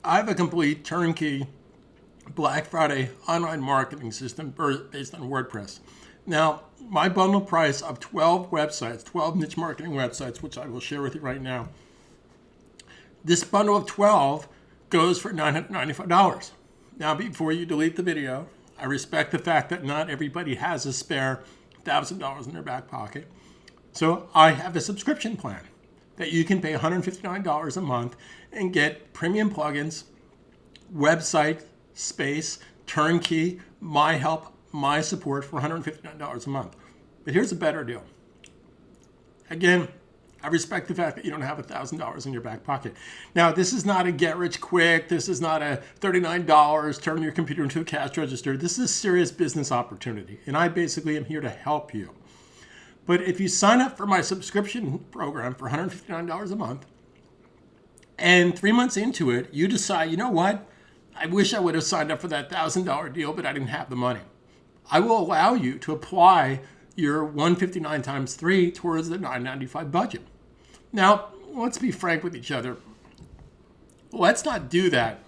I have a complete turnkey Black Friday online marketing system based on WordPress. Now, my bundle price of 12 websites, 12 niche marketing websites, which I will share with you right now, this bundle of 12 goes for $995. Now, before you delete the video, I respect the fact that not everybody has a spare $1,000 in their back pocket. So I have a subscription plan that you can pay $159 a month and get premium plugins, website, space, turnkey, my help, my support for $159 a month. But here's a better deal. Again, I respect the fact that you don't have $1,000 in your back pocket. Now, this is not a get rich quick. This is not a $39, turn your computer into a cash register. This is a serious business opportunity, and I basically am here to help you. But if you sign up for my subscription program for $159 a month, and 3 months into it, you decide, you know what? I wish I would have signed up for that $1,000 deal, but I didn't have the money. I will allow you to apply your $159 times 3 towards the $995 budget. Now, let's be frank with each other. Let's not do that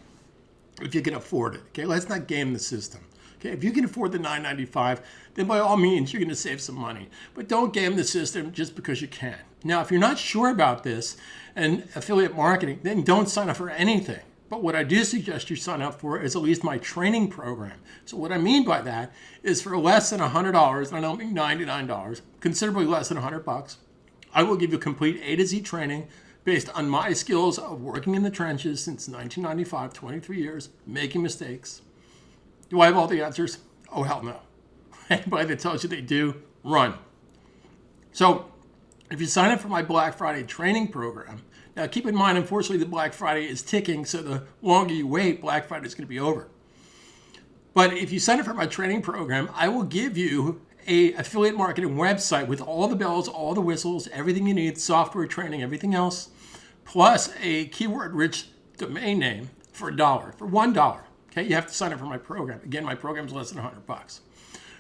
if you can afford it. Okay, let's not game the system. Okay, if you can afford the $995, then by all means you're going to save some money. But don't game the system just because you can. Now, if you're not sure about this and affiliate marketing, then don't sign up for anything. But what I do suggest you sign up for is at least my training program. So what I mean by that is for less than $100, and I don't mean $99, considerably less than $100, I will give you complete A to Z training based on my skills of working in the trenches since 1995, 23 years, making mistakes. Do I have all the answers? Oh, hell no. Anybody that tells you they do, run. So if you sign up for my Black Friday training program, now keep in mind, unfortunately, the Black Friday is ticking, so the longer you wait, Black Friday is going to be over. But if you sign up for my training program, I will give you a affiliate marketing website with all the bells, all the whistles, everything you need, software training, everything else, plus a keyword-rich domain name for $1, for $1. Okay, you have to sign up for my program. Again, my program is less than $100.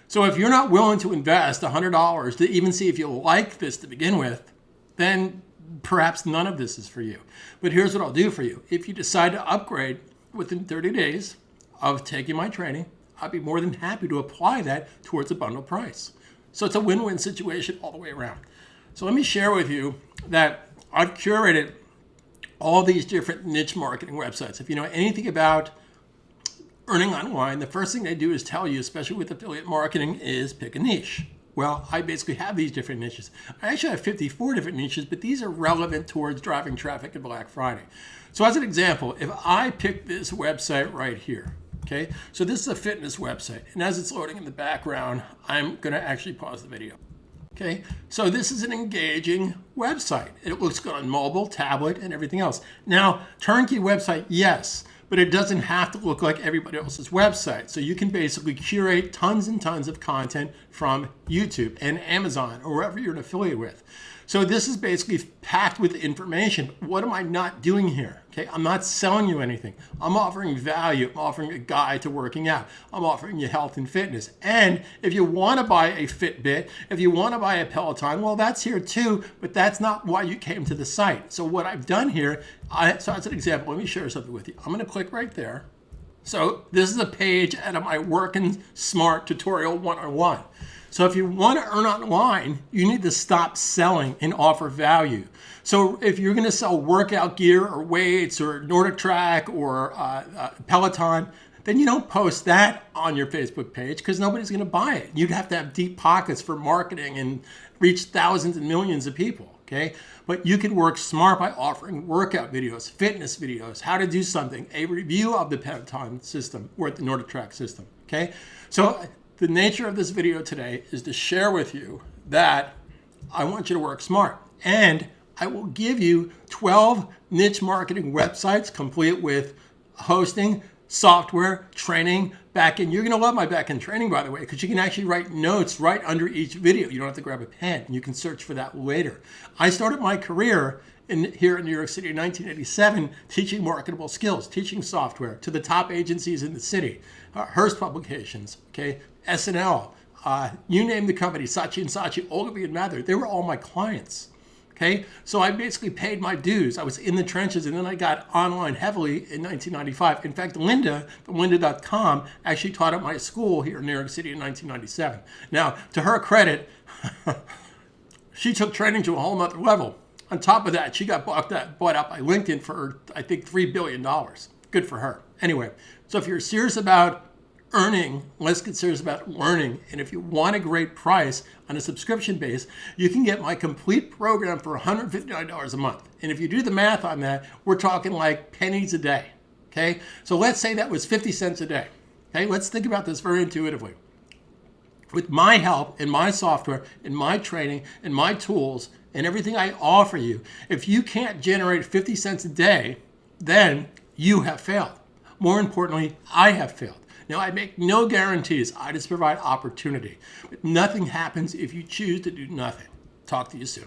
So if you're not willing to invest $100 to even see if you like this to begin with, then perhaps none of this is for you. But here's what I'll do for you. If you decide to upgrade within 30 days of taking my training, I'd be more than happy to apply that towards a bundle price. So it's a win-win situation all the way around. So let me share with you that I've curated all these different niche marketing websites. If you know anything about earning online, the first thing they do is tell you, especially with affiliate marketing, is pick a niche. Well, I basically have these different niches. I actually have 54 different niches, but these are relevant towards driving traffic at Black Friday. So as an example, if I pick this website right here, okay, so this is a fitness website, and as it's loading in the background, I'm going to actually pause the video. Okay, so this is an engaging website. It looks good on mobile, tablet, and everything else. Now, turnkey website, yes, but it doesn't have to look like everybody else's website. So you can basically curate tons and tons of content from YouTube and Amazon or wherever you're an affiliate with. So this is basically packed with information. What am I not doing here? Okay, I'm not selling you anything. I'm offering value. I'm offering a guide to working out. I'm offering you health and fitness. And if you want to buy a Fitbit, if you want to buy a Peloton, well, that's here too, but that's not why you came to the site. So what I've done here, so as an example, let me share something with you. I'm going to click right there. So this is a page out of my Working Smart Tutorial 101. So if you want to earn online, you need to stop selling and offer value. So if you're going to sell workout gear or weights or Nordic Track or Peloton, then you don't post that on your Facebook page because nobody's going to buy it. You'd have to have deep pockets for marketing and reach thousands and millions of people. Okay, but you can work smart by offering workout videos, fitness videos, how to do something, a review of the Peloton system or the Nordic Track system. Okay, so the nature of this video today is to share with you that I want you to work smart, and I will give you 12 niche marketing websites complete with hosting, software, training, backend. You're going to love my backend training, by the way, because you can actually write notes right under each video. You don't have to grab a pen. You can search for that later. I started my career here in New York City in 1987 teaching marketable skills, teaching software to the top agencies in the city, Hearst Publications, okay, SNL, you name the company, Saatchi & Saatchi, Ogilvy and Mather, they were all my clients. Okay, so I basically paid my dues. I was in the trenches, and then I got online heavily in 1995. In fact, Linda from lynda.com actually taught at my school here in New York City in 1997. Now, to her credit, she took training to a whole nother level. On top of that, she got bought out by LinkedIn for, I think, $3 billion. Good for her. Anyway, so if you're serious about earning, let's get serious about learning. And if you want a great price on a subscription base, you can get my complete program for $159 a month. And if you do the math on that, we're talking like pennies a day. Okay, so let's say that was 50 cents a day. Okay, let's think about this very intuitively. With my help and my software and my training and my tools and everything I offer you, if you can't generate 50 cents a day, then you have failed. More importantly, I have failed. Now, I make no guarantees. I just provide opportunity. But nothing happens if you choose to do nothing. Talk to you soon.